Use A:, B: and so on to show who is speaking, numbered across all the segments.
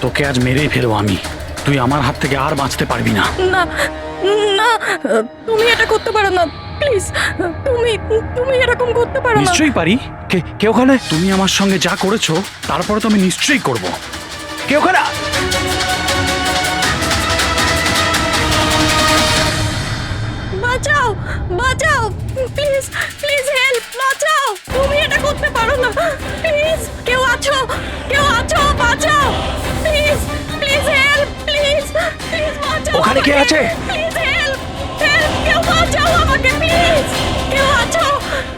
A: তোকে আজ মেরেই ফেলবো আমি। তুই আমার হাত থেকে আর বাঁচতে পারবি না।
B: না না, তুমি এটা করতে পারো না, প্লিজ। তুমি তুমি এরকম করতে পারো না।
A: নিশ্চয়ই পারি। কে ওখানে? তুমি আমার সঙ্গে যা করেছো তারপরে তো আমি নিশ্চয়ই করব। কে ওখানে?
B: বাঁচাও বাঁচাও, প্লিজ প্লিজ হেল্প, বাঁচাও। তুমি এটা করতে পারো না, প্লিজ। কেউ আছো? কেউ আছো? বাঁচাও, please please help, please please বাঁচাও।
A: ওখানে কে আছে?
B: প্লিজ হেল্প হেল্প, কেউ বাঁচাও আমাকে, প্লিজ। কেউ আছো?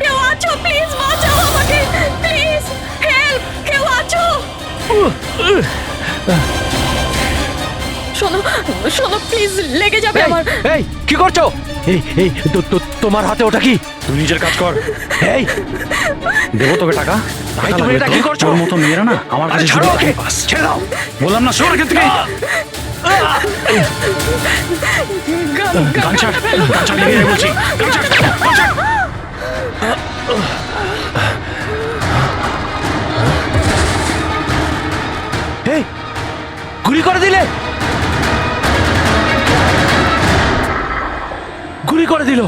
B: কেউ আছো? প্লিজ বাঁচাও আমাকে, প্লিজ হেল্প, কেউ আছো? শোনো শোনো, প্লিজ, লেগে যাবে আমার।
A: এই কি করছো? এই তোমার হাতে ওটা কি? তুই নিজের কাজ কর। এই দেবো তোকে টাকা। তুমি এটা কি করছো? তোর মতো মেয়েরা না আমার কাছে ছেড়ে দাও। বললাম না, সর এখান থেকে। গান ছাড়, গান ছাড়, লেগে যাবে বলছি। গান ছাড়, গান ছাড়। এই গুলি করে দিলে, গুলি করে দিল।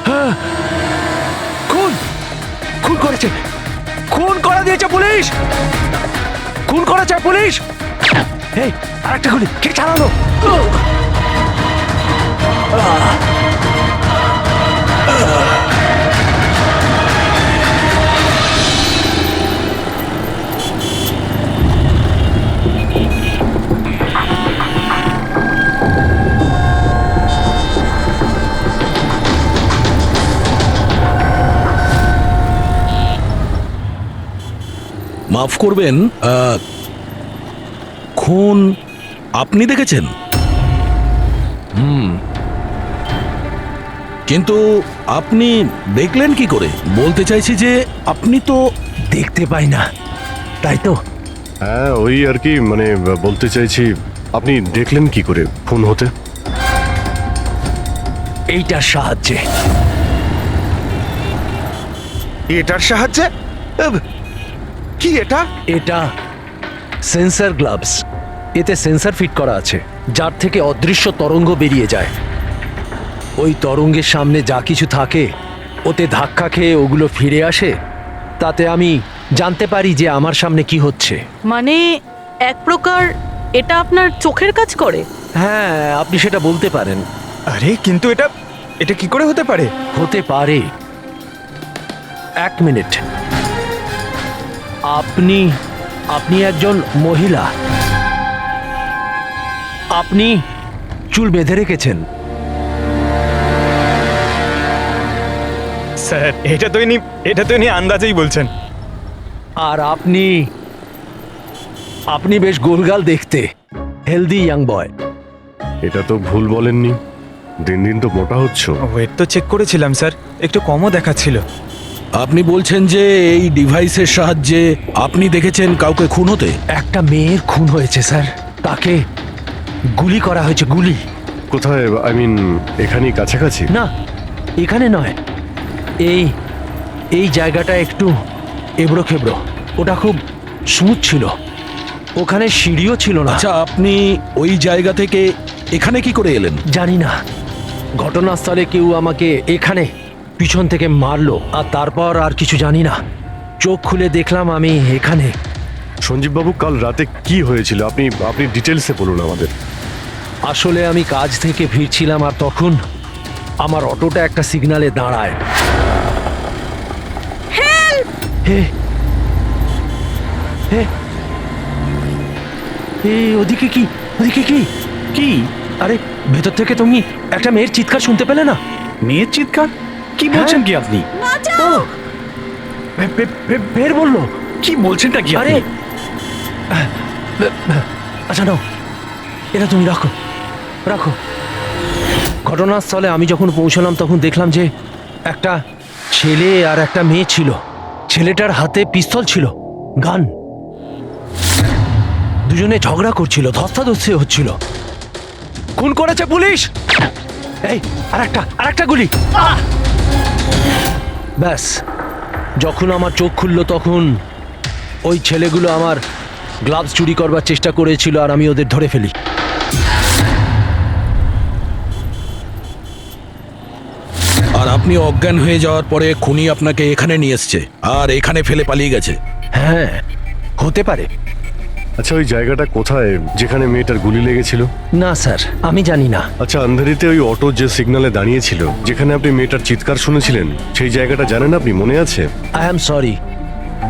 A: হ্যাঁ, খুন খুন করেছে, খুন করে দিয়েছে পুলিশ, খুন করেছে পুলিশ। এই আরেকটা গুলি কে চালালো?
C: মাফ করবেন, খুন আপনি দেখেছেন? কিন্তু আপনি দেখলেন কি করে? বলতে চাইছি যে আপনি তো
A: দেখতে পাই না, তাই তো?
D: হ্যাঁ, ওই আর কি, মানে বলতে চাইছি আপনি দেখলেন কি করে খুন হতে?
A: এইটার সাহায্যে।
E: এটার সাহায্যে? কি এটা?
F: এটা সেন্সর গ্লাভস। এতে সেন্সর ফিট করা আছে, যার থেকে অদৃশ্য তরঙ্গ বেরিয়ে যায়। ওই তরঙ্গের সামনে যা কিছু থাকে ওতে ধাক্কা খেয়ে ওগুলো ফিরে আসে। তাতে আমি জানতে পারি যে আমার সামনে কি হচ্ছে।
B: মানে এক প্রকার এটা আপনার চোখের কাজ করে?
F: হ্যাঁ, আপনি সেটা বলতে পারেন।
E: আরে কিন্তু এটা এটা কি করে হতে পারে?
F: হতে পারে। এক মিনিট, আপনি আপনি একজন মহিলা, আপনি চুল বেঁধে রেখেছেন।
E: স্যার, এটা তো ইনি আন্দাজেই বলছেন।
F: আর আপনি আপনি বেশ গোলগাল দেখতে, হেলদি ইয়াং বয়।
D: এটা তো ভুল বলেননি, দিন দিন তো মোটা হচ্ছ।
E: ওয়েট তো চেক করেছিলাম স্যার, একটু কমও দেখাচ্ছিল।
C: আপনি বলছেন যে এই ডিভাইসের সাহায্যে আপনি দেখেছেন কাউকে খুন হতে?
F: একটা মেয়ের খুন হয়েছে স্যার, তাকে গুলি করা হয়েছে, গুলি।
D: কোথায়? আই মিন এখানেই কাছাকাছি?
F: না, এখানে নয়, এই এই জায়গাটা একটু এবড়ো খেবড়ো। ওটা খুব স্মুথ ছিল, ওখানে সিঁড়িও ছিল না।
C: আচ্ছা, আপনি ওই জায়গা থেকে এখানে কি করে এলেন?
F: জানি না, ঘটনাস্থলে কেউ আমাকে এখানে পিছন থেকে মারলো, আর তারপর আর কিছু জানি না। চোখ খুলে দেখলাম আমি এখানে।
D: সঞ্জীব বাবু, কাল রাতে কি হয়েছিল আপনি আপনি ডিটেলসে বলুন আমাদের।
F: আসলে আমি কাজ থেকে ফিরছিলাম, আর তখন আমার অটোটা একটা সিগন্যালে দাঁড়ায়। হে হে, ওদিকে কি, ওদিকে কি কি? আরে ভেতর থেকে তুমি একটা মেয়ের চিৎকার শুনতে পেলে না?
A: মেয়ের চিৎকার? কি বলছেন কি আপনি?
F: ও, বের বললো।
A: কি বলছেনটা কি
F: আরে
A: আপনি?
F: আচ্ছা নাও, এটা তুমি রাখো রাখো। ঘটনাস্থলে আমি যখন পৌঁছলাম তখন দেখলাম যে একটা ছেলে আর একটা মেয়ে ছিল। ছেলেটার হাতে পিস্তল ছিল, গান। দুজনে ঝগড়া করছিল, ধস্তাধস্তি হচ্ছিল। খুন করেছে পুলিশ। এই আরেকটা গুলি। ব্যাস, যখন আমার চোখ খুললো তখন ওই ছেলেগুলো আমার গ্লাভস চুরি করবার চেষ্টা করেছিল আর আমি ওদের ধরে ফেলি।
C: আর আপনি অজ্ঞান হয়ে যাওয়ার পরে খুনি আপনাকে এখানে নিয়ে এসছে আর এখানে ফেলে পালিয়ে গেছে।
F: হ্যাঁ, হতে পারে।
D: আচ্ছা, ওই জায়গাটা কোথায় যেখানে মেয়েটার গুলি লেগেছিল?
F: না স্যার, আমি জানি না।
D: আচ্ছা, আন্ধারিতে ওই অটো যে সিগন্যালে দাঁড়িয়েছিল, যেখানে আপনি মেয়েটার চিৎকার শুনেছিলেন, সেই জায়গাটা জানেন আপনি? মনে আছে?
F: আই অ্যাম সরি,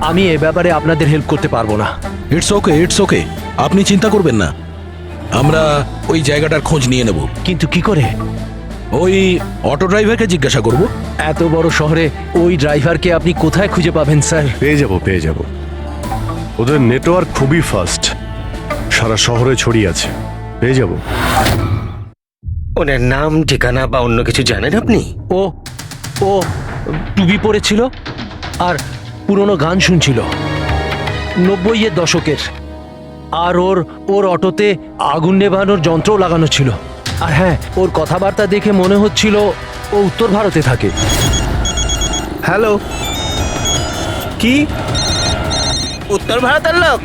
F: আমি এ ব্যাপারে আপনাদের হেল্প করতে পারবো না।
C: ইটস ওকে, ইটস ওকে, আপনি চিন্তা করবেন না, আমরা ওই জায়গাটার খোঁজ নিয়ে নেব।
F: কিন্তু কি করে?
C: ওই অটো ড্রাইভারকে জিজ্ঞাসা করব।
F: এত বড় শহরে ওই ড্রাইভারকে আপনি কোথায় খুঁজে পাবেন স্যার?
D: পেয়ে যাব। ওদের নেটওয়ার্ক খুবই ফাস্ট, সারা শহরে ছড়িয়ে আছে, পেয়ে যাব।
G: ওনার নাম, ঠিকানা বা অন্য কিছু জানেন আপনি?
F: ও ও টুপি পরেছিল আর পুরনো গান শুনছিল 90-এর দশকের। আর ওর অটোতে আগুন নেভানোর যন্ত্রও লাগানো ছিল। আর হ্যাঁ, ওর কথাবার্তা দেখে মনে হচ্ছিল ও উত্তর ভারতে থাকে।
E: হ্যালো, কি?
G: উত্তর ভারতের লোক?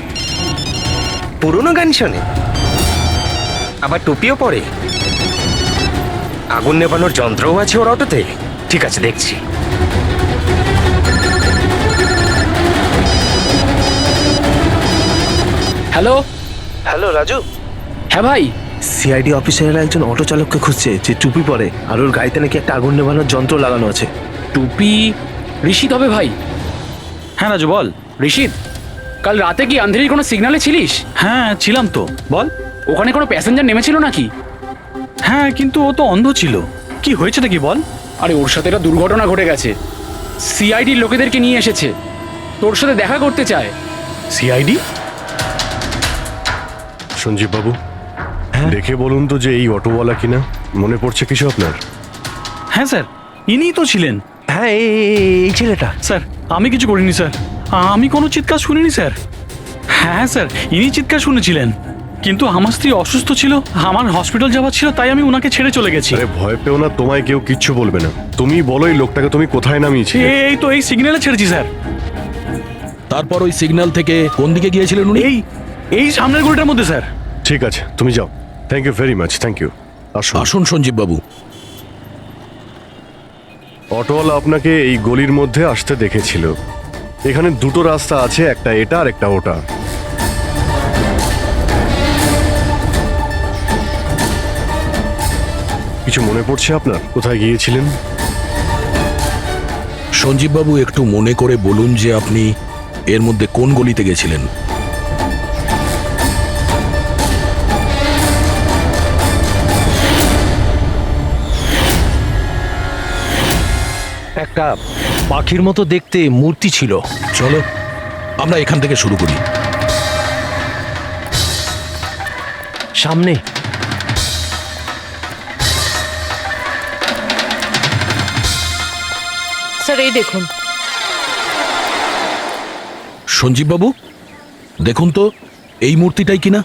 G: পুরনো গান শোনে, আবার টুপিও পরে, আগুন নেভানোর যন্ত্রও আছে ওর অটোতে। ঠিক আছে, দেখছি।
H: হ্যালো।
E: হ্যালো রাজু,
H: হ্যাঁ ভাই।
E: সিআইডি অফিসারেরা একজন অটো চালককে খুঁজছে যে টুপি পরে আর ওর গাড়িতে নাকি একটা আগুন নেভানোর যন্ত্র লাগানো আছে।
H: টুপি ঋষিদ হবে ভাই।
E: হ্যাঁ রাজু, বল।
H: ঋষিদ, কাল রাতে কি আন্ধেরির কোনো সিগন্যালে ছিলিস?
E: হ্যাঁ ছিলাম তো, বল।
H: ওখানে কোনো প্যাসেঞ্জার নেমেছিল নাকি?
E: হ্যাঁ, কিন্তু ও তো অন্ধ ছিল। কি হয়েছে নাকি বল?
H: আরে ওর সাথে একটা দুর্ঘটনা ঘটে গেছে। সিআইডির লোকেদেরকে নিয়ে এসেছে, তোর সাথে দেখা করতে চায়।
E: সিআইডি?
D: সঞ্জীব বাবু, দেখে বলুন তো যে এই অটোওয়ালা কিনা। মনে পড়ছে কিছু আপনার?
I: হ্যাঁ স্যার, ইনিই তো ছিলেন।
F: হ্যাঁ, এই ছেলেটা।
I: স্যার, আমি কিছু করিনি স্যার, আমি কোনো চিৎকার শুনিনি স্যার। হ্যাঁ স্যার, ইনি চিৎকার শুনেছিলেন, কিন্তু আমার স্ত্রী অসুস্থ ছিল, আমার হসপিটাল যাওয়ার ছিল, তাই আমি ওনাকে ছেড়ে চলে গেছি।
D: আরে ভয় পেও না, তোমায় কেউ কিচ্ছু বলবে না। তুমি বলো এই লোকটাকে তুমি কোথায় নামিয়েছিলে?
I: এই তো এই সিগন্যালে ছেড়েছি স্যার।
C: তারপর ওই সিগন্যাল থেকে কোন দিকে গিয়েছিলেন উনি?
I: এই সামনের গলিটার মধ্যে স্যার।
D: ঠিক আছে, তুমি যাও। Thank you very much, thank you. আসুন।
C: আসুন সঞ্জীব বাবু।
D: অটোওয়ালা আপনাকে এই গলির মধ্যে আসতে দেখেছিল। এখানে দুটো রাস্তা আছে, একটা এটা আর একটা ওটা। কিছু মনে পড়ছে আপনার কোথায় গিয়েছিলেন?
C: সঞ্জীব বাবু, একটু মনে করে বলুন যে আপনি এর মধ্যে কোন গলিতে গেছিলেন?
F: একটা পাখির মতো দেখতে মূর্তি ছিল।
C: চলো আমরা এখান থেকে শুরু করি।
F: সামনে
B: স্যার, এই দেখুন।
C: সঞ্জীব বাবু, দেখুন তো এই মূর্তিটাই কিনা।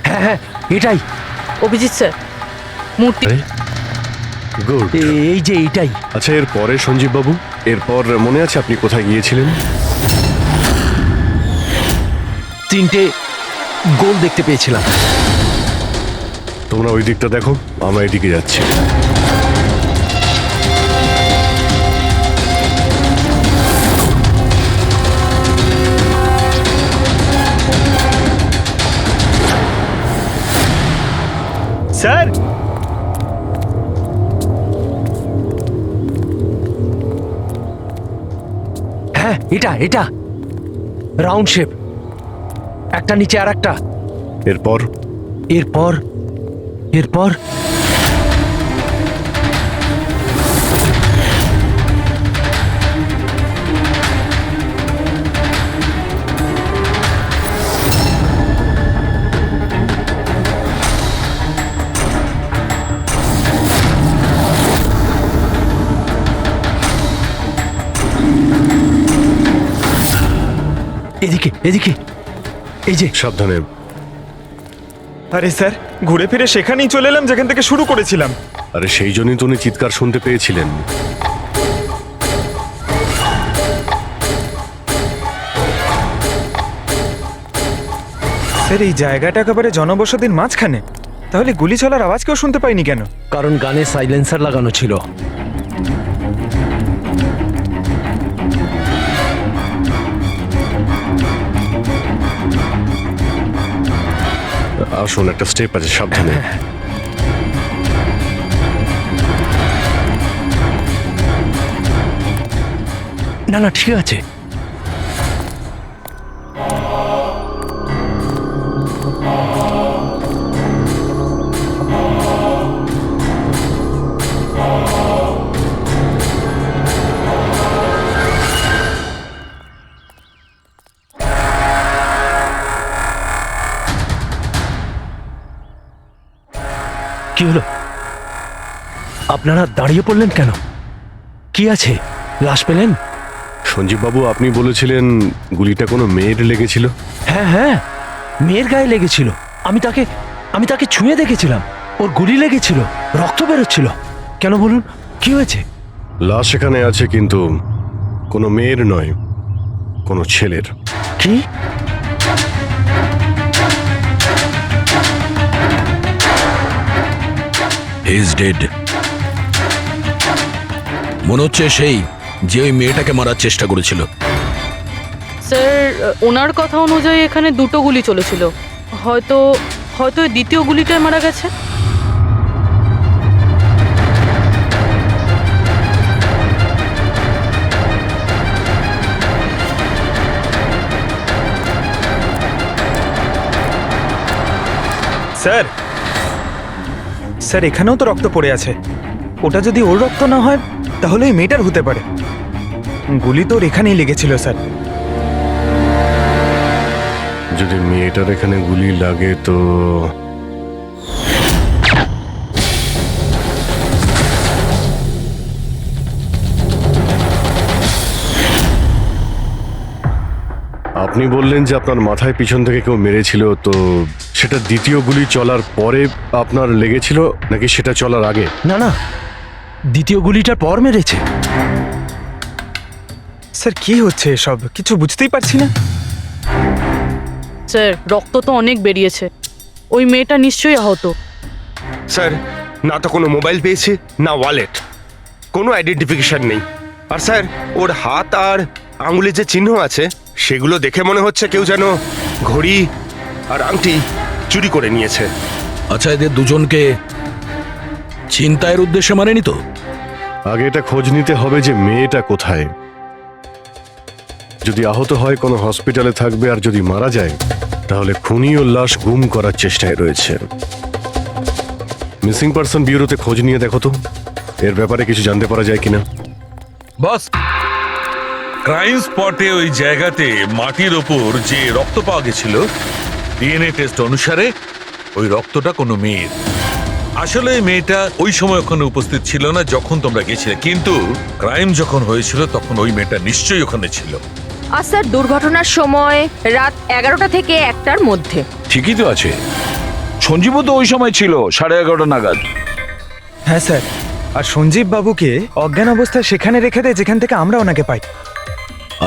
F: হ্যাঁ হ্যাঁ, এটাই।
B: অভিজিৎ স্যার, মূর্তি।
D: গুড।
F: এই যে এইটাই।
D: আচ্ছা, এরপরে সঞ্জীব বাবু, এরপর মনে আছে আপনি কোথায় গিয়েছিলেন?
F: 3টে গোল দেখতে পেয়েছিলাম।
D: তোমরা ওই দিকটা দেখো, আমরা এদিকে যাচ্ছি।
E: স্যার,
F: হ্যাঁ, এটা রাউন্ড শেপ, একটা নিচে আর একটা।
D: এরপর
F: এরপর এরপর এদিকে এদিকে, এই যে।
D: সাবধানে।
E: আরে স্যার, ঘুরে ফিরে সেখানেই চলে এলাম যেখান থেকে শুরু করেছিলাম।
D: আরে সেই জন্যই তো উনি চিৎকার শুনতে পেয়েছিলেন।
J: স্যার এই জায়গাটা একেবারে জনবসতির মাঝখানে, তাহলে গুলি চলার আওয়াজ কেউ শুনতে পাইনি কেন?
F: কারণ গানে সাইলেন্সার লাগানো ছিল।
D: আসুন, একটা স্টেপ আছে, সাবধানে।
F: না না, ঠিক আছে। কি হলো? আপনারা দাঁড়িয়ে পড়লেন কেন? কি আছে? লাশ পেলেন?
D: সঞ্জীব বাবু, আপনি বলেছিলেন গুলিটা কোনো মেয়ের লেগেছিল।
F: হ্যাঁ হ্যাঁ, মেয়ের গায়ে লেগেছিল। আমি তাকে ছুঁয়ে দেখেছিলাম। ওর গুলি লেগেছিল, রক্ত বেরোচ্ছিল। কেন বলুন, কি হয়েছে?
D: লাশ এখানে আছে, কিন্তু কোনো মেয়ের নয়, কোনো ছেলের।
F: কি?
C: Is dead. মনে হচ্ছে সেই যে ওই মেয়েটাকে মারার চেষ্টা করেছিল।
B: স্যার, ওনার কথা অনুযায়ী এখানে দুটো গুলি চলেছিল। হয়তো হয়তো এই দ্বিতীয় গুলিটায় মারা গেছে।
J: স্যার, স্যার এখানেও তো রক্ত পড়ে আছে। ওটা যদি ওর রক্ত না হয় তাহলে ওই মেয়েটার হতে পারে। গুলি তো ওর এখানেই লেগেছিল স্যার।
D: যদি মেয়েটার এখানে গুলি লাগে তো আপনি বললেন যে আপনার মাথায় পিছন থেকে কেউ মেরেছিল, তো সেটা দ্বিতীয় গুলি চলার পরে আপনার লেগেছিল নাকি সেটা চলার আগে?
F: না না, দ্বিতীয় গুলিটার পর মেরেছে।
J: স্যার কি হচ্ছে এসব? কিছু বুঝতেই পারছি না।
B: স্যার, রক্ত তো অনেক বেরিয়েছে। ওই মেয়েটা নিশ্চয়ই আহত।
G: স্যার, না তো কোনো মোবাইল পেয়েছে, না ওয়ালেট, কোনো আইডেন্টিফিকেশন নেই। আর স্যার, ওর হাত আর আঙুলে যে চিহ্ন আছে সেগুলো দেখে মনে হচ্ছে কেউ যেন ঘড়ি আর আংটি চুরি করে নিয়েছে।
C: আচ্ছা, এদের দুজনকে ছিনতাইয়ের উদ্দেশ্যে মারেনি তো?
D: আগে এটা খোঁজ নিতে হবে যে মেয়েটা কোথায়। যদি আহত হয় কোনো হসপিটালে থাকবে, আর যদি মারা যায় তাহলে খুনি ও লাশ গুম করার চেষ্টায় রয়েছে। মিসিং পারসন ব্যুরোতে খোঁজ নিয়ে দেখো তো এর ব্যাপারে কিছু জানতে পারা যায় কিনা।
K: বস, ক্রাইম স্পটে ওই জায়গাতে মাটির ওপর যে রক্ত পাওয়া গেছিল, ডিএনএ টেস্ট অনুসারে ওই রক্তটা কোনো মেয়ের। আসলে এই মেয়েটা ওই সময় ওখানে উপস্থিত ছিল না যখন তোমরা গেছিলে, কিন্তু ক্রাইম যখন হয়েছিল তখন ওই মেয়েটা নিশ্চয়ই ওখানে ছিল।
B: আর স্যার, দুর্ঘটনার সময় রাত 11টা থেকে 1টার মধ্যে।
C: ঠিকই তো আছে। সঞ্জীবও তো ওই সময় ছিল 11:30 নাগাদ।
J: হ্যাঁ স্যার, আর সঞ্জীব বাবুকে অজ্ঞান অবস্থায় সেখানে রেখে দেয় যেখান থেকে আমরা ওনাকে পাই।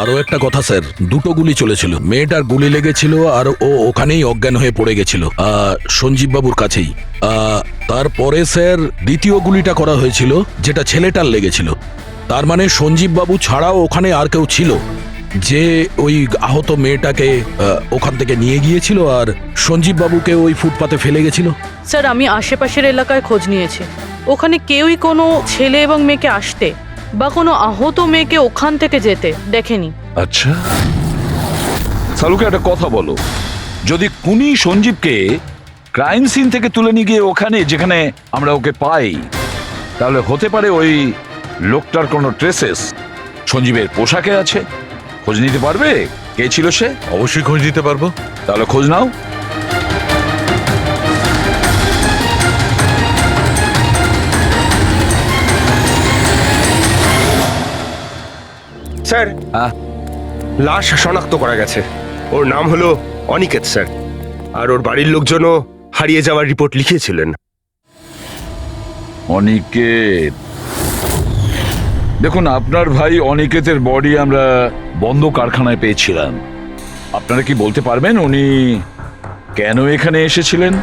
C: আরো একটা কথা স্যার, দুটো গুলি চলেছিল। মেয়েটার গুলি লেগেছিল আর ও ওখানেই অজ্ঞান হয়ে পড়ে গেছিল সঞ্জীব বাবুর কাছেই। তারপরে স্যার দ্বিতীয় গুলিটা করা হয়েছিল যেটা ছেলেটার লেগেছিল। তার মানে সঞ্জীব বাবু ছাড়াও ওখানে আর কেউ ছিল যে ওই আহত মেয়েটাকে ওখান থেকে নিয়ে গিয়েছিল আর সঞ্জীব বাবুকে ওই ফুটপাতে ফেলে গেছিল।
B: স্যার, আমি আশেপাশের এলাকায় খোঁজ নিয়েছি। ওখানে কেউই কোনো ছেলে এবং মেয়েকে আসতে বা কোনো আহত মেয়েকে ওখান থেকে যেতে দেখেনি।
C: আচ্ছা, সালুকে একটা কথা বলো, যদি খুনি সঞ্জীবকে ক্রাইম সিন থেকে তুলে নিয়ে গিয়ে ওখানে যেখানে আমরা ওকে পাই, তাহলে হতে পারে ওই লোকটার কোনো ট্রেসেস সঞ্জীবের পোশাকে আছে। খোঁজ নিতে পারবে কে ছিল সে?
K: অবশ্যই খোঁজ দিতে পারবো।
C: তাহলে খোঁজ নাও।
G: স্যার, লাশ শনাক্ত করা গেছে। ওর নাম হলো অনিকেত স্যার, আর ওর বাড়ির লোকজনও হারিয়ে যাওয়ার রিপোর্ট লিখিয়েছিলেন।
C: অনিকেত, দেখুন আপনার ভাই অনিকেতের বডি আমরা বন্ধ কারখানায় পেয়েছিলাম। আপনারা কি বলতে পারবেন উনি
K: কেন এখানে এসেছিলেন?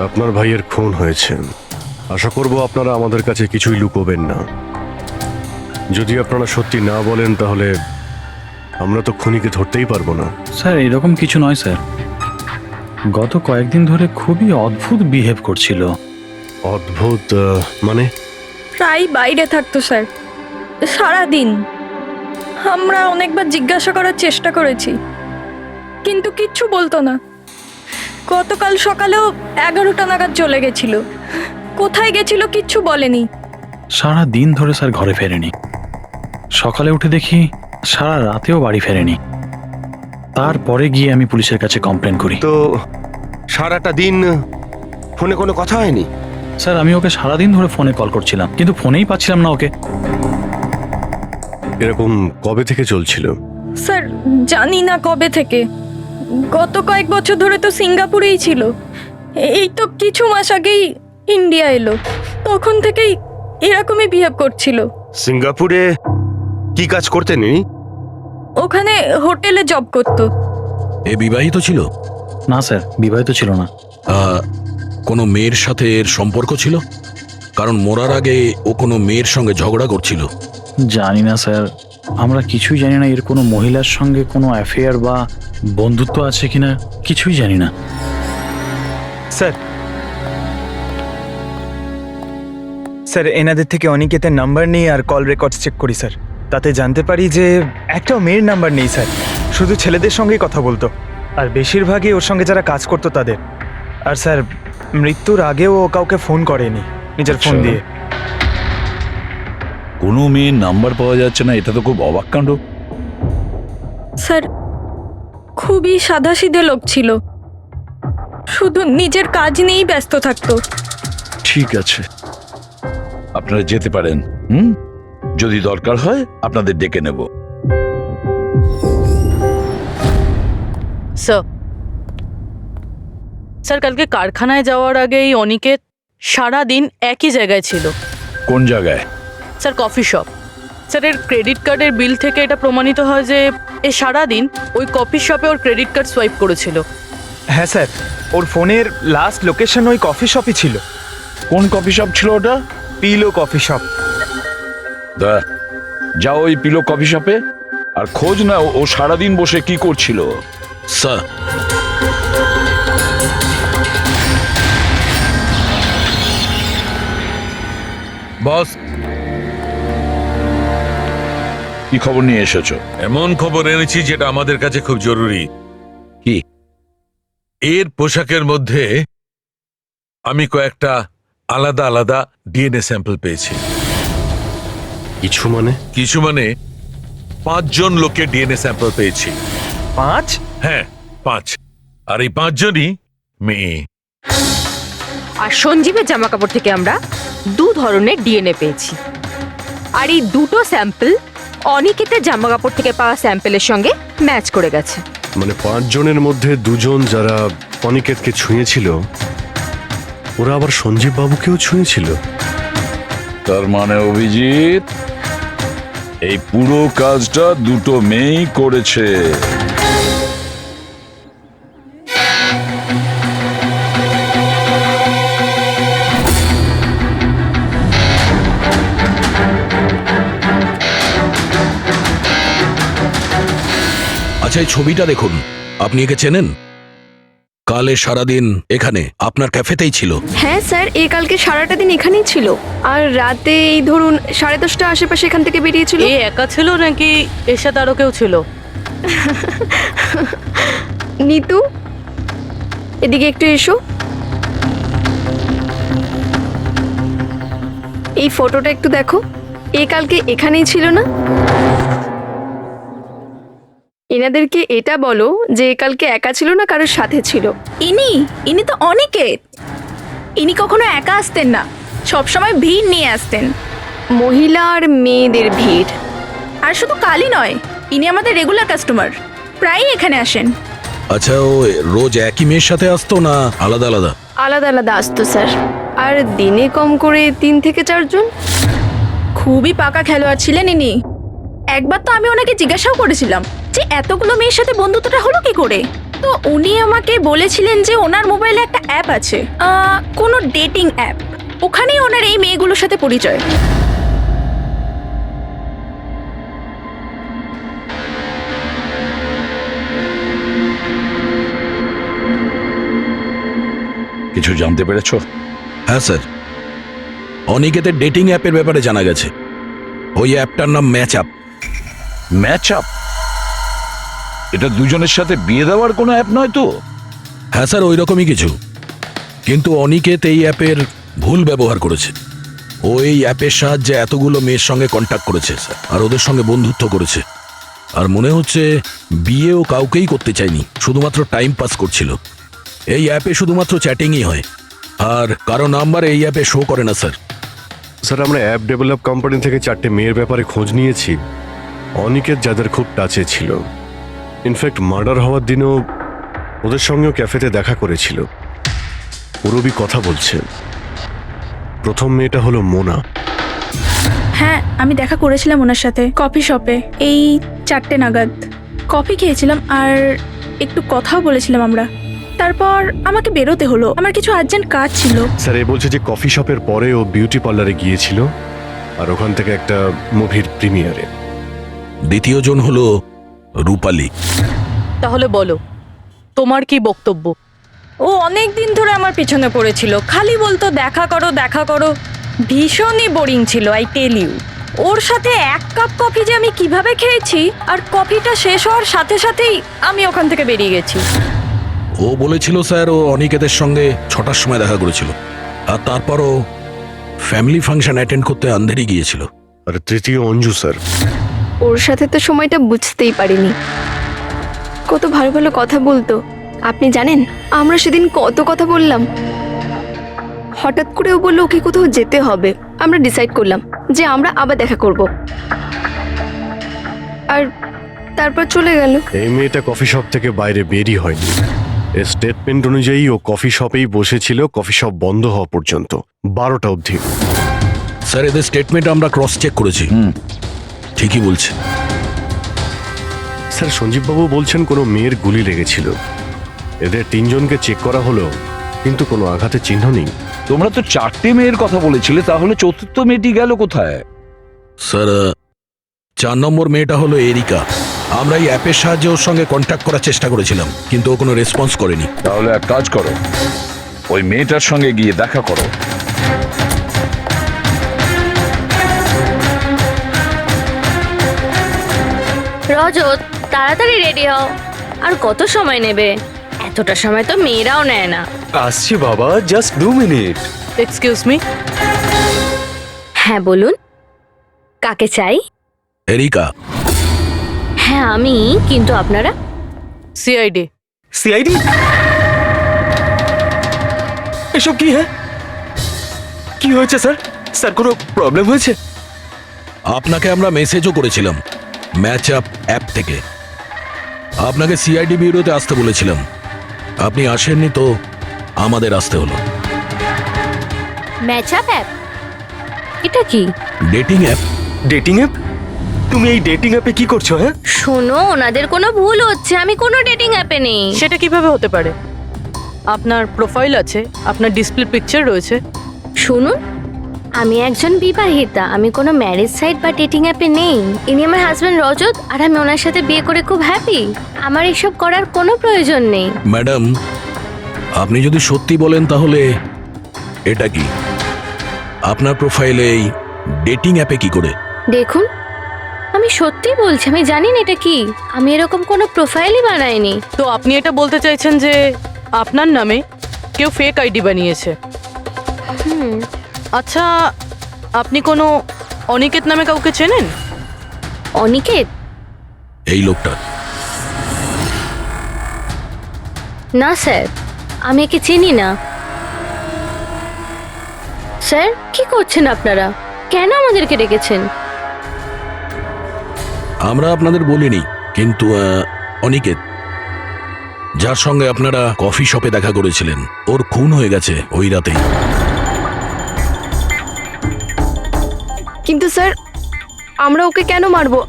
D: আপনার ভাইয়ের খুন হয়েছে। আশা করব আপনারা আমাদের কাছে কিছুই লুকোবেন না। যদি আপনারা সত্যি না বলেন তাহলে আমরা তো খুনিকে ধরতেই পারবো না।
I: স্যার এরকম কিছু নয় স্যার, গত কয়েকদিন ধরে খুবই অদ্ভুত বিহেভ করছিল।
D: অদ্ভুত মানে?
B: প্রায় বাইরে থাকতো স্যার, সারাদিন। আমরা অনেকবার জিজ্ঞাসা করার চেষ্টা করেছি, কিন্তু কিচ্ছু বলতো না। গতকাল সকালেও 11টা নাগাদ চলে গেছিল। কোথায় গেছিল কিচ্ছু বলেনি।
I: সারা দিন ধরে স্যার ঘরে ফেরেনি। সকালে উঠে দেখি সারা রাতেও বাড়ি ফেরেনি। তারপরে গিয়ে আমি পুলিশের কাছে কমপ্লেন করি।
G: তো সারাটা দিন ফোনে কোনো কথা হয়নি?
I: স্যার আমি ওকে সারাদিন ধরে ফোনে কল করছিলাম, কিন্তু ফোনেই পাচ্ছিলাম না ওকে।
D: এরকম কবে থেকে চলছিল?
B: স্যার জানি না কবে থেকে। গত কয়েক বছর ধরে তো সিঙ্গাপুরেই ছিল। এই তো কিছু মাস আগেই ইন্ডিয়া এলো, তখন থেকেই এরকমই বিহেভ করছিল।
G: সিঙ্গাপুরে কি কাজ করতেন ইনি?
B: ওখানে হোটেলে জব করতো।
C: এ বিবাহিত ছিল?
I: না স্যার, বিবাহিত ছিল না।
C: কোনো মেয়ের সাথে এর সম্পর্ক ছিল? কারণ মরার আগে ও কোনো মেয়ের সঙ্গে ঝগড়া করছিল।
I: জানি না স্যার, আমরা কিছুই জানি না এর কোনো মহিলার সঙ্গে কোনো অ্যাফেয়ার বা বন্ধুত্ব আছে কিনা, কিছুই জানি না।
J: স্যার স্যার এনাদের থেকে অনিকেতের নাম্বার নিয়ে আর কল রেকর্ডস চেক করি স্যার। তাতে জানতে পারি যে একটাও মেয়ের নাম্বার নেই স্যার, শুধু ছেলেদের সঙ্গেই কথা বলতো, আর বেশিরভাগই ওর সঙ্গে যারা কাজ করতো তাদের। আর স্যার মৃত্যুর আগেও ও কাউকে ফোন করেনি নিজের ফোন দিয়ে।
K: কোনো মেয়ের নাম্বার পাওয়া যাচ্ছে না, এটা তো খুব অবাক কাণ্ড।
B: স্যার খুবই সাদাসিধে লোক ছিল, শুধু নিজের কাজ নিয়েই ব্যস্ত থাকতো।
K: ঠিক আছে, আপনারা যেতে পারেন। যদি দরকার হয় আপনাদের ডেকে নেব।
L: স্যার কালকে কারখানায় যাওয়ার আগেই অনিকেত সারা দিন একই জায়গায় ছিল।
K: কোন জায়গায়?
L: Sir coffee shop. স্যার এর ক্রেডিট কার্ডের বিল থেকে এটা প্রমাণিত হয় যে এ সারাদিন ওই কফি শপে ওর ক্রেডিট কার্ড সোয়াইপ করেছিল।
J: হ্যাঁ স্যার, ওর ফোনের লাস্ট লোকেশন ওই কফি শপই ছিল।
K: কোন কফি শপ ছিল ওটা?
J: Pillow coffee shop.
K: যাও ওই পিলো কফি শপে আর খোঁজ না ও সারাদিন বসে কি করছিল।
C: স্যার,
K: বস কি খবর নিয়ে এসেছো?
M: এমন খবর এনেছি যেটা আমাদের কাছে খুব জরুরি।
K: কি?
M: এর পোশাকের মধ্যে আমি কয়েকটা আলাদা আলাদা ডিএনএ স্যাম্পল পেয়েছি।
D: কিছু মানে?
M: কিছু মানে 5 জন লোকের ডিএনএ স্যাম্পল পেয়েছি।
J: 5?
M: হ্যাঁ 5, আর এই 5 জনই মেয়ে।
N: আর সঞ্জীবের জামা কাপড় থেকে আমরা 2 ধরনের ডিএনএ পেয়েছি, আর এই দুটো স্যাম্পল অনিকেতের জামা কাপড় থেকে পাওয়া স্যাম্পলের সঙ্গে ম্যাচ করে গেছে।
D: মানে 5 জনের মধ্যে 2 জন যারা অনিকেতকে ছুঁয়েছিল, ওরা আবার সঞ্জীব বাবুকেও ছুঁয়েছিল।
K: তার মানে অভিজিৎ এই পুরো কাজটা দুটো মেয়েই করেছে।
C: আচ্ছা, এই ছবিটা দেখুন, আপনি একে চেনেন? কালে সারাদিন এখানে আপনার ক্যাফেতেই ছিল।
B: হ্যাঁ স্যার, এই কালকে সারাটা দিন এখানেই ছিল, আর রাতে এই ধরুন 10:30 আশেপাশে এখান থেকে বেরিয়েছিল।
L: এ একা ছিল নাকি এর সাথে আরো কেউ ছিল?
B: নিতু, এদিকে একটু এসো। এই ফটোটা একটু দেখো, এ কালকে এখানেই ছিল না? এনাদেরকে এটা বলো যে কালকে একা ছিল না, কারোর সাথে ছিল।
O: ইনি তো অনিকেত। ইনি কখনো একা আসতেন না, সবসময় ভিড় নিয়ে আসতেন।
B: মহিলা আর মেয়েদের ভিড়।
O: আর শুধু কালই নয়, ইনি আমাদের রেগুলার কাস্টমার, প্রায়ই এখানে আসেন।
C: আচ্ছা, ও রোজ একই মেয়ের সাথে আসতো না আলাদা আলাদা?
B: আলাদা আলাদা আসতো স্যার, আর দিনে কম করে 3 থেকে 4 জন।
O: খুবই পাকা খেলোয়াড় ছিলেন ইনি। একবার তো আমি ওনাকে জিজ্ঞাসাও করেছিলাম যে এতগুলো মেয়ের সাথে বন্ধুত্বটা হলো কি করে। তো উনি আমাকে বলেছিলেন যে ওনার মোবাইলে একটা অ্যাপ আছে, কোনো ডেটিং অ্যাপ। ওখানেই ওনার এই মেয়েগুলোর সাথে পরিচয়।
C: কিছু জানতে পেরেছো? হ্যাঁ স্যার, অনিকেতের ডেটিং অ্যাপের ব্যাপারে জানা গেছে। ওই অ্যাপটার নাম ম্যাচ আপ।
M: Match up? এটা দুজনের সাথে বিয়ে দেওয়ার কোনো অ্যাপ নয় তো?
C: হ্যাঁ স্যার, ওই রকমই কিছু। কিন্তু অনিকেত এই অ্যাপের ভুল ব্যবহার করেছে। ও এই অ্যাপের সাহায্যে এতগুলো মেয়ের সঙ্গে কন্ট্যাক্ট করেছে স্যার, আর ওদের সঙ্গে বন্ধুত্ব করেছে। আর মনে হচ্ছে বিয়েও কাউকেই করতে চায়নি, শুধুমাত্র টাইম পাস করছিল। এই অ্যাপে শুধুমাত্র চ্যাটিংই হয়, আর কারো নাম্বার এই অ্যাপে শো করে না স্যার।
D: স্যার, আমরা অ্যাপ ডেভেলপ কোম্পানি থেকে 4টে মেয়ের ব্যাপারে খোঁজ নিয়েছি। অনিকেত যাদের খুব টাচে ছিল, ইনফ্যাক্ট মার্ডার হওয়ার দিনও ওদের সঙ্গেও ক্যাফেতে দেখা করেছিল। পুরবি কথা বলছে। প্রথম মেয়েটা হলো মোনা।
O: হ্যাঁ, আমি দেখা করেছিলাম ওনার সাথে কফি শপে এই 4টে নাগাদ। কফি খেয়েছিলাম আর একটু কথাও বলেছিলাম আমরা। তারপর আমাকে বেরোতে হলো, আমার কিছু আর্জেন্ট কাজ ছিল।
D: স্যার, এ বলছে যে কফি শপের পরে ও বিউটি পার্লারে গিয়েছিল, আর ওখান থেকে একটা মুভির প্রিমিয়ারে।
C: দ্বিতীয় জন হলো রূপালী।
L: তাহলে বলো, তোমার কি বক্তব্য?
B: ও অনেক দিন ধরে আমার পিছনে পড়েছিল, খালি বলতো দেখা করো দেখা করো। ভীষণই বোরিং ছিল, আই টেল ইউ। ওর সাথে 1 কাপ কফি যে আমি কিভাবে খেয়েছি, আর কফিটা শেষ হওয়ার সাথে সাথেই আমি ওখান থেকে বেরিয়ে গেছি।
C: ও বলেছিল স্যার ও অনিকেতের সঙ্গে 6টার সময় দেখা করেছিল, আর তারপরও ফ্যামিলি ফাংশন অ্যাটেন্ড করতে আন্ধেরি গিয়েছিল।
D: আর তৃতীয় অঞ্জু স্যার।
P: ওর সাথে তো সময়টা বুঝতেই পারিনি। কত ভালো ভালো কথা বলতো, আপনি জানেন আমরা সেদিন কত কথা বললাম। হঠাৎ করে ও বললো ওকে কোথাও যেতে হবে। আমরা ডিসাইড করলাম যে আমরা আবার দেখা করব, আর তারপর চলে গেল।
D: এই মেয়েটা কফি শপ থেকে বাইরে বেরিয়ে হয়নি। এর স্টেটমেন্ট অনুযায়ী ও কফি শপেই বসেছিল কফি শপ বন্ধ হওয়া পর্যন্ত, 12টা অবধি।
C: স্যার, এদের স্টেটমেন্ট আমরা ক্রস চেক করেছি, ঠিকই বলছে।
D: স্যার, সঞ্জীববাবু বলছেন কোনো মেয়ের গুলি লেগেছিল। এদের 3জনকে চেক করা হলো, কিন্তু কোনো আঘাতের চিহ্ন নেই।
M: তোমরা তো 4টে মেয়ের কথা বলেছিলে, তাহলে চতুর্থ মেয়েটি গেল কোথায়?
C: স্যার, 4 নম্বর মেয়েটা হলো এরিকা। আমরা এই অ্যাপের সাহায্যে ওর সঙ্গে কন্ট্যাক্ট করার চেষ্টা করেছিলাম, কিন্তু ও কোনো রেসপন্স করেনি।
M: তাহলে এক কাজ করো, ওই মেয়েটার সঙ্গে গিয়ে দেখা করো।
N: রজত, তাড়াতাড়ি রেডি হও। আর কত সময় নেবে? এতটা সময় তো মেয়েরাও নেয় না।
E: আসছি বাবা, জাস্ট 2 মিনিট।
L: Excuse me.
N: হ্যাঁ বলুন, কাকে চাই?
C: এরিকা।
N: হ্যাঁ আমি, কিন্তু আপনারা?
L: সিআইডি।
E: সিআইডি? এসব কি? হ্যাঁ, কি হয়েছে স্যার? স্যার, কোনো প্রবলেম হয়েছে?
C: আপনাকে আমরা মেসেজও করেছিলাম ম্যাচ আপ অ্যাপ থেকে। আপনাকে সিআইডি ব্যুরোতে আসতে বলেছিলাম, আপনি আসেননি, তো আমাদের আসতে হলো।
N: Match up app? এটা কি?
C: Dating app.
E: Dating app? তুমি এই ডেটিং অ্যাপে কি করছো? হ্যাঁ
N: শোনো, ওনাদের কোনো ভুল হচ্ছে, আমি কোনো ডেটিং অ্যাপে নেই।
L: সেটা কিভাবে হতে পারে? আপনার প্রোফাইল আছে, আপনার ডিসপ্লে পিকচার রয়েছে।
N: শুনুন, আমি একজন বিবাহিতা, আমি কোনো ম্যারেজ সাইট বা ডেটিং অ্যাপে নেই। ইনি আমার হাজব্যান্ড রজত, আর আমি ওনার সাথে বিয়ে করে খুব হ্যাপি। আমার এসব করার কোনো প্রয়োজন নেই।
C: ম্যাডাম, আপনি যদি সত্যি বলেন তাহলে এটা কি? আপনার প্রোফাইলে এই ডেটিং অ্যাপে কি করে?
N: দেখুন, আমি সত্যি বলছি, আমি জানি না এটা কি। আমি এরকম কোনো প্রোফাইলই বানাইনি।
L: তো আপনি এটা বলতে চাইছেন যে আপনার নামে কেউ ফেক আইডি বানিয়েছে? আচ্ছা, আপনি কোনো অনিকেত নামে কাউকে চেনেন?
N: অনিকেত?
C: এই লোকটা?
N: না স্যার, আমি একে চিনি না। স্যার, কি করছেন আপনারা? কেন আমাদেরকে ডেকেছেন?
C: আমরা আপনাদের বলিনি, কিন্তু অনিকেত, যার সঙ্গে আপনারা কফি শপে দেখা করেছিলেন, ওর খুন হয়ে গেছে ওই রাতেই।
P: কিন্তু স্যার, আমরা ওকে কেন মারবো?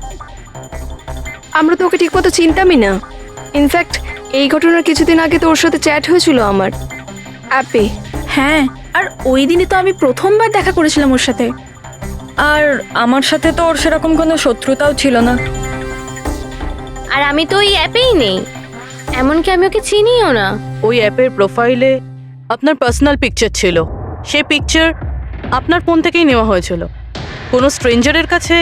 P: আমরা তো ওকে ঠিকমতো চিনতামই না। ইনফ্যাক্ট এই ঘটনার কিছুদিন আগে তো ওর সাথে চ্যাট হয়েছিল আমার অ্যাপে।
O: হ্যাঁ, আর ওই দিনই তো আমি প্রথমবার দেখা করেছিলাম ওর সাথে।
B: আর আমার সাথে তো ওর সেরকম কোনো শত্রুতাও ছিল না।
N: আর আমি তো ওই অ্যাপেই নেই, এমনকি আমি ওকে চিনিও না।
L: ওই অ্যাপের প্রোফাইলে আপনার পার্সোনাল পিকচার ছিল, সেই পিকচার আপনার ফোন থেকেই নেওয়া হয়েছিল। কোনো স্ট্রেঞ্জারের কাছে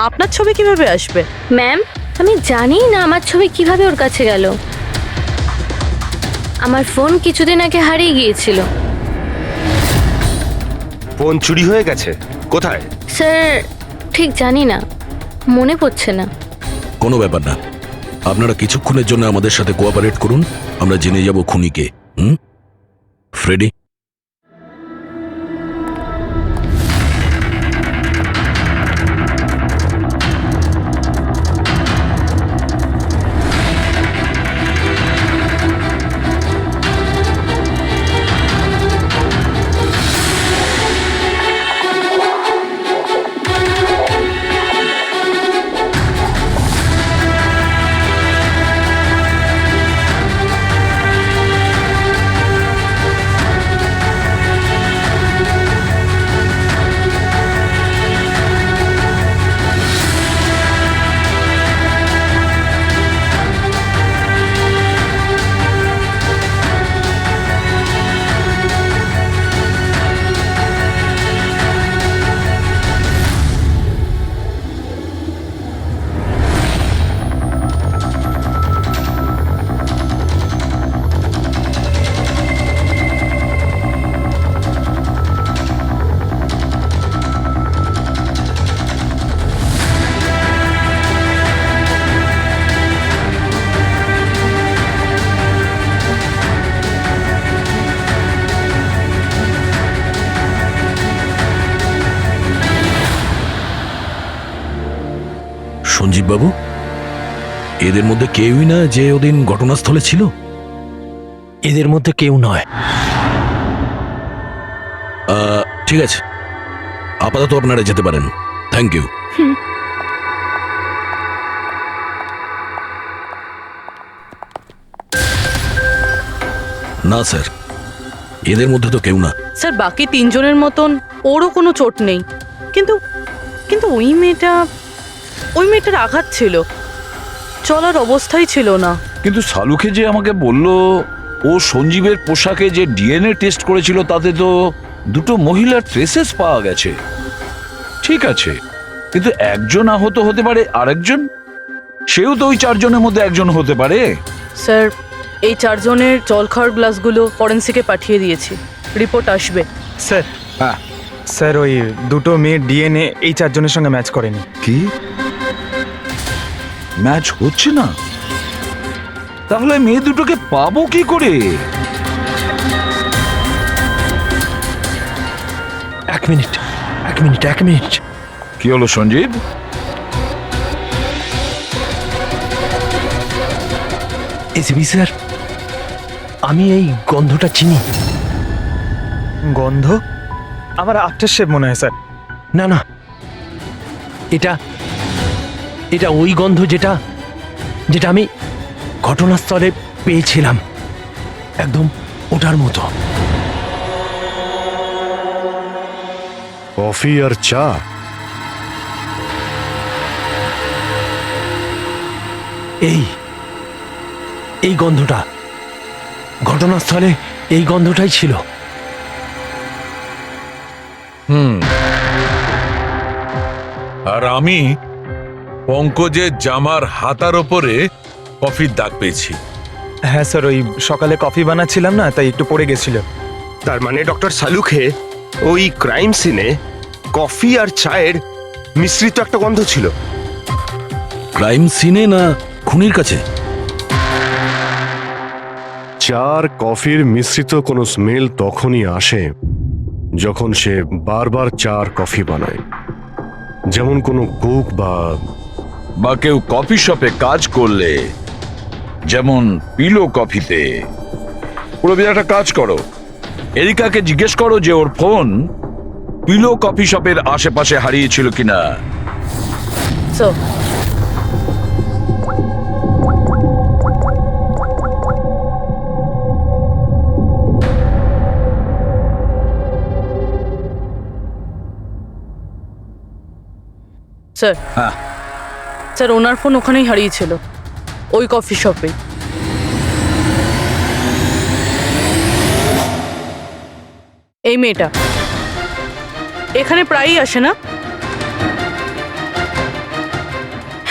L: আপনার ছবি কিভাবে আসবে?
N: ম্যাম, আমি জানি না আমার ছবি কিভাবে ওর কাছে গেল। আমার ফোন কিছুদিন আগে হারিয়ে গিয়েছিল।
G: ফোন চুরি হয়ে গেছে? কোথায়?
N: স্যার ঠিক জানি না, মনে পড়ছে না।
C: কোনো ব্যাপার না, আপনারা কিছুক্ষণের জন্য আমাদের সাথে কোঅপারেট করুন, আমরা জেনে যাব খুনিকে। ফ্রেডি, সঞ্জীব বাবু, এদের মধ্যে কেউই না যে ওদিন ঘটনাস্থলে ছিল?
F: এদের মধ্যে কেউ নয়।
C: ঠিক আছে, আপাতত আপনারা যেতে পারেন। Thank you. না স্যার, এদের মধ্যে তো কেউ না।
L: স্যার, বাকি তিনজনের মতন ওরও কোনো চোট নেই, কিন্তু কিন্তু ওই মেয়েটার আঘাত ছিল, চলার অবস্থাই ছিল না।
M: কিন্তু সালুকে যে আমাকে বলল ও সঞ্জীবের পোশাকে যে ডিএনএ টেস্ট করেছিল তাতে তো দুটো মহিলার ট্রেসেস পাওয়া গেছে। ঠিক আছে, কিন্তু একজন আহত হতে পারে, আরেকজন সেও তো ওই চারজনের মধ্যে একজন হতে পারে।
L: স্যার, এই চারজনের জল খাওয়ার গ্লাসগুলো ফরেন্সিকে পাঠিয়ে দিয়েছি, রিপোর্ট আসবে।
J: স্যার,
M: হ্যাঁ
J: স্যার ওই দুটো মেয়ের ডিএনএ এই চারজনের সঙ্গে ম্যাচ করেনি।
M: কি ম্যাচ হচ্ছে না? তাহলে মেয়ে দুটোকে পাবো কি করে?
F: এক মিনিট।
M: কি হলো সঞ্জীব?
F: এসিপি স্যার, আমি এই গন্ধটা চিনি।
J: গন্ধ? আমার আফটার শেভ মনে হয় স্যার।
F: না না, এটা ওই গন্ধ যেটা আমি ঘটনাস্থলে পেয়েছিলাম, একদম ওটার মতো।
D: কফি আর চা?
F: এই গন্ধটা ঘটনাস্থলে, এই গন্ধটাই ছিল।
K: আর আমি পঙ্কজের জামার হাতার ওপরে কফির দাগ পেয়েছি।
J: হ্যাঁ স্যার, ওই সকালে কফি বানাচ্ছিলাম না, তাই একটু পড়ে গেছিল।
G: তার মানে ডক্টর সালুখে ওই ক্রাইম সিনে কফি আর চায়ের মিশ্রিত একটা গন্ধ ছিল।
C: ক্রাইম সিনে না খুনির কাছে?
D: চা আর কফির মিশ্রিত কোনো স্মেল তখনই আসে যখন সে বারবার চা আর কফি বানায়, যেমন কোনো কুক
M: বা কেউ কফি শপে কাজ করলে, যেমন পিলো কফিতে। পুরো একটা কাজ করো, এরিকাকে জিজ্ঞেস করো যে ওর ফোন পিলো কফি শপের আশেপাশে হারিয়েছিল কিনা।
L: স্যার
M: হ্যাঁ
L: স্যার ওনার ফোন ওখানেই হারিয়েছিল, ওই কফি শপে। এই মেয়েটা এখানে প্রায়ই আসে না?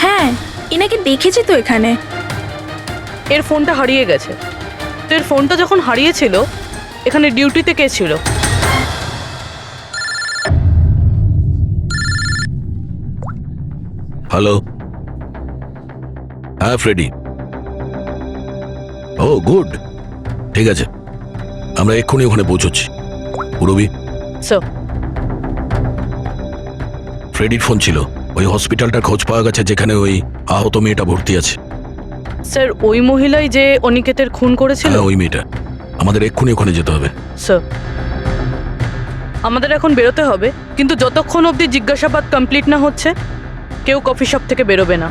O: হ্যাঁ, এনাকে দেখেছি তো এখানে।
L: এর ফোনটা হারিয়ে গেছে। তো এর ফোনটা যখন হারিয়েছিল, এখানে ডিউটিতে কে ছিল?
C: হ্যালো, হ্যাঁ ফ্রেডি। ও গুড, ঠিক আছে, আমরা এক্ষুনি ওখানে পৌঁছচ্ছি। পুরবি,
L: স্যার
C: ফ্রেডির ফোন ছিল। ওই হসপিটালটার খোঁজ পাওয়া গেছে যেখানে ওই আহত মেয়েটা ভর্তি আছে।
L: স্যার ওই মহিলাই যে অনিকেতের খুন করেছিল?
C: হ্যাঁ, ওই মেয়েটা। আমাদের এক্ষুনি ওখানে যেতে হবে।
L: স্যার আমাদের এখন বেরোতে হবে, কিন্তু যতক্ষণ অবধি জিজ্ঞাসাবাদ কমপ্লিট না হচ্ছে কেউ কফি শপ থেকে বেরোবে না।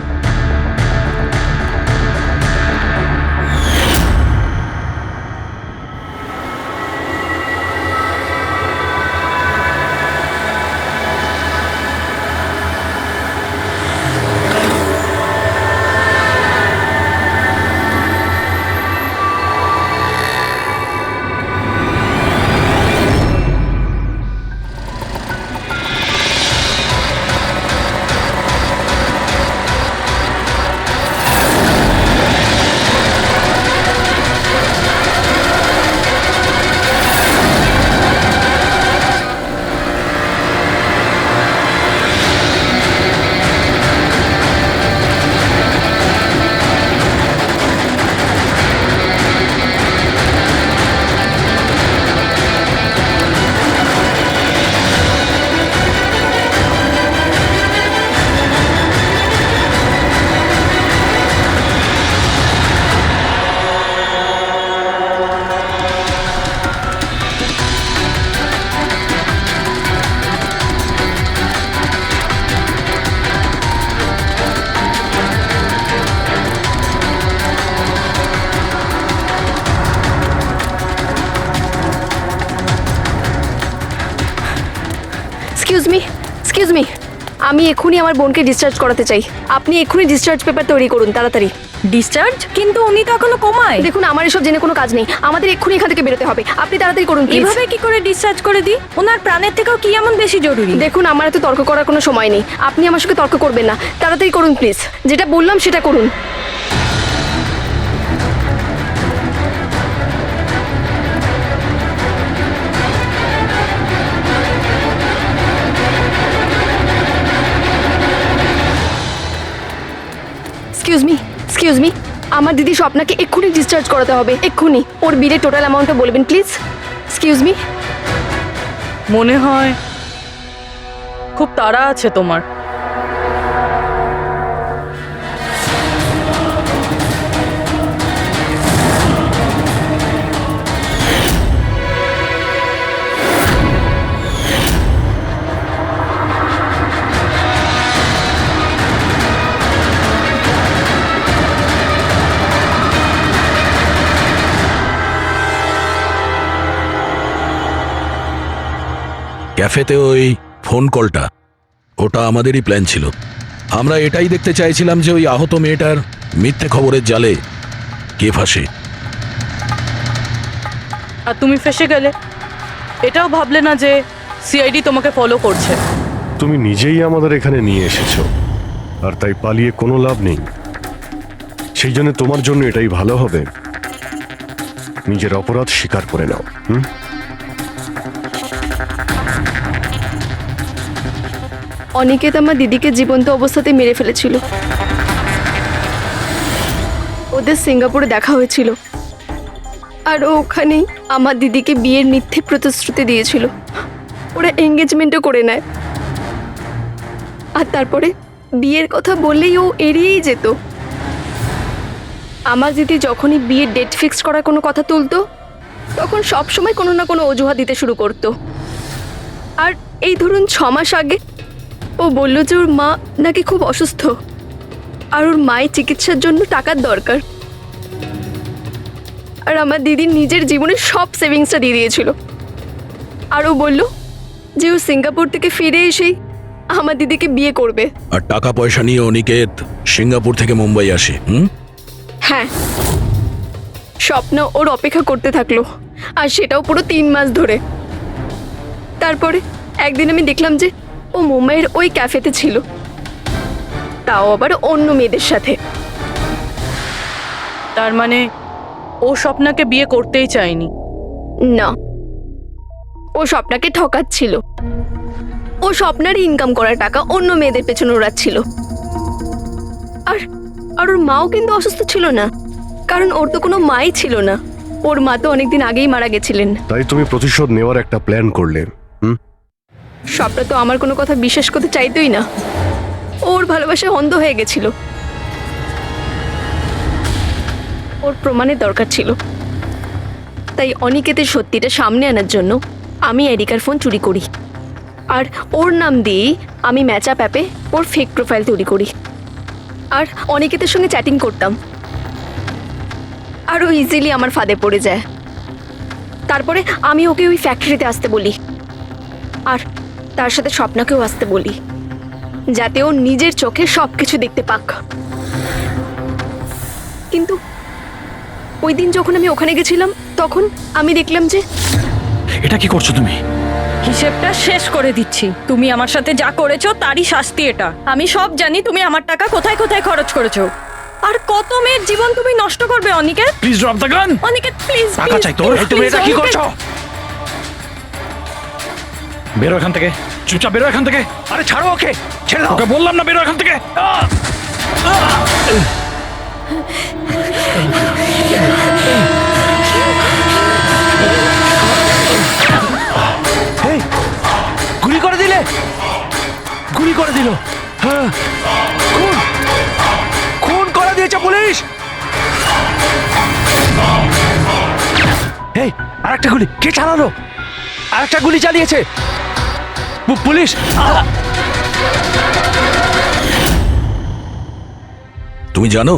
P: এক্সকিউজ মি, আমি এক্ষুনি আমার বোনকে ডিসচার্জ করাতে চাই। আপনি এক্ষুনি ডিসচার্জ পেপার তৈরি করুন, তাড়াতাড়ি।
B: ডিসচার্জ? কিন্তু উনি তো এখনো কোমায়।
P: দেখুন, আমার এসব জেনে কোনো কাজ নেই, আমাদের এক্ষুনি এখান থেকে বেরোতে হবে। আপনি তাড়াতাড়ি করুন please।
B: এভাবে কি করে ডিসচার্জ করে দিই? ওনার প্রাণের থেকেও কি এমন বেশি জরুরি?
P: দেখুন, আমার এত তর্ক করার কোনো সময় নেই, আপনি আমার সঙ্গে তর্ক করবেন না। তাড়াতাড়ি করুন প্লিজ, যেটা বললাম সেটা করুন। এক্সকিউজ মি, আমার দিদি স্বপ্নাকে এক্ষুনি ডিসচার্জ করাতে হবে, এক্ষুনি। ওর বিলের টোটাল অ্যামাউন্টটা বলবেন প্লিজ। Excuse me.
L: মনে হয় খুব তাড়া আছে তোমার।
C: ক্যাফেতে ওই ফোন কলটা, ওটা আমাদেরই প্ল্যান ছিল। আমরা এটাই দেখতে চাইছিলাম যে ওই আহত মেয়েটার মিথ্যে খবরের জালে কে ফাঁসে।
L: আর তুমি ফেসে গেলে। এটাও ভাবলে না যে সিআইডি তোমাকে ফলো করছে?
D: তুমি নিজেই আমাদের এখানে নিয়ে এসেছো, আর তাই পালিয়ে কোনো লাভ নেই। সেই জন্য তোমার জন্য এটাই ভালো হবে, নিজের অপরাধ স্বীকার করে নাও।
P: অনিকেত আমার দিদিকে জীবন্ত অবস্থাতে মেরে ফেলেছিল। ওদের সিঙ্গাপুরে দেখা হয়েছিল, আর ওখানেই আমার দিদিকে বিয়ের মিথ্যে প্রতিশ্রুতি দিয়েছিল। ওরা এঙ্গেজমেন্টও করে নেয়, আর তারপরে বিয়ের কথা বললেই ও এড়িয়েই যেত। আমার দিদি যখনই বিয়ের ডেট ফিক্সড করার কোনো কথা তুলতো, তখন সবসময় কোনো না কোনো অজুহাত দিতে শুরু করতো। আর এই ধরুন 6 মাস আগে ও বলল যে ওর মা নাকি খুব অসুস্থ, আর ওর মায়ের চিকিৎসার জন্য টাকার দরকার। আর আমার দিদি নিজের জীবনের সব সেভিংসটা দিয়ে দিয়েছিল। আর ও বলল যে ও সিঙ্গাপুর থেকে ফিরে এসেই আমার দিদিকে বিয়ে করবে।
C: আর টাকা পয়সা নিয়ে অনিকেত সিঙ্গাপুর থেকে মুম্বাই আসে।
P: হ্যাঁ, স্বপ্ন ওর অপেক্ষা করতে থাকলো, আর সেটাও পুরো 3 মাস ধরে। তারপরে একদিন আমি দেখলাম যে ও মুম্বাইয়ের ওই ক্যাফেতে ছিল, তাও আবার অন্য মেয়েদের সাথে।
L: তার মানে ও স্বপ্নাকে বিয়ে করতেই চায়নি?
P: না, ও স্বপ্নাকে ঠকাচ্ছিল। ও স্বপ্নার ইনকাম করা টাকা অন্য মেয়েদের পেছনে ওড়াচ্ছিল। আর আর ওর মাও কিন্তু অসুস্থ ছিল না, কারণ ওর তো কোনো মাই ছিল না। ওর মা তো অনেকদিন আগেই মারা গেছিলেন।
D: তাই তুমি প্রতিশোধ নেওয়ার একটা প্ল্যান করলে।
P: স্বপ্না তো আমার কোনো কথা বিশ্বাস করতে চাইতোই না। ওর ভালোবাসায় অন্ধ হয়ে গেছিল। ওর প্রমাণের দরকার ছিল। তাই অনিকেতের সত্যিটা সামনে আনার জন্য আমি এরিকার ফোন চুরি করি, আর ওর নাম দিয়ে আমি ম্যাচআপ অ্যাপে ওর ফেক প্রোফাইল তৈরি করি, আর অনিকেতের সঙ্গে চ্যাটিং করতাম। আর ও ইজিলি আমার ফাঁদে পড়ে যায়। তারপরে আমি ওকে ওই ফ্যাক্টরিতে আসতে বলি, আর তার সাথে স্বপ্নাকেও আসতে বলি, যাতে ও নিজের চোখে সব কিছু দেখতে পাক। কিন্তু ওই দিন যখন আমি ওখানে গেছিলাম, তখন আমি দেখলাম যে...
I: এটা কি করছো তুমি?
B: হিসেবটা শেষ করে দিচ্ছি। তুমি আমার সাথে যা করেছো তারই শাস্তি এটা। আমি সব জানি তুমি আমার টাকা কোথায় কোথায় খরচ করেছো, আর কত মেয়ের জীবন তুমি নষ্ট করবে। Aniket,
I: please drop the gun.
B: Aniket please,
I: টাকা চাই তোর। তুমি এটা কি করছো? বেরো এখান থেকে, চুপচাপ বেরো এখান থেকে।
A: আরে ছাড়ো ওকে, ছেড়ে দাও।
I: ওকে বললাম না বেরো এখান থেকে।
A: এই, গুলি করে দিলে, গুলি করে দিল। হ্যাঁ, খুন খুন করে দিয়েছে পুলিশ। এই, আরেকটা গুলি কে চালালো? আরেকটা গুলি চালিয়েছে পুলিশ।
C: তুমি জানো,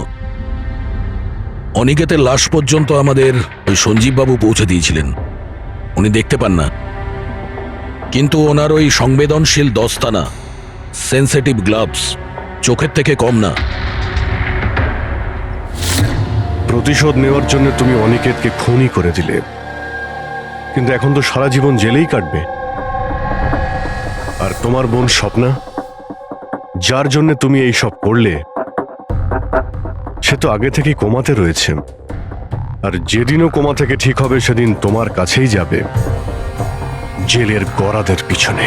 C: অনিকেতের লাশ পর্যন্ত আমাদের ওই সঞ্জীব বাবু পৌঁছে দিয়েছিলেন। উনি দেখতে পান না, কিন্তু ওনার ওই সংবেদনশীল দস্তানা, সেন্সিটিভ গ্লাভস চোখের থেকে কম না।
D: প্রতিশোধ নেওয়ার জন্য তুমি অনিকেতকে খুনই করে দিলে, কিন্তু এখন তো সারা জীবন জেলেই কাটবে। আর তোমার বোন স্বপ্না, যার জন্য তুমি এই সব করলে, সে তো আগে থেকেই কোমাতে রয়েছে। আর যেদিনও কোমা থেকে ঠিক হবে, সেদিন তোমার কাছেই যাবে, জেলের গরাদের পিছনে।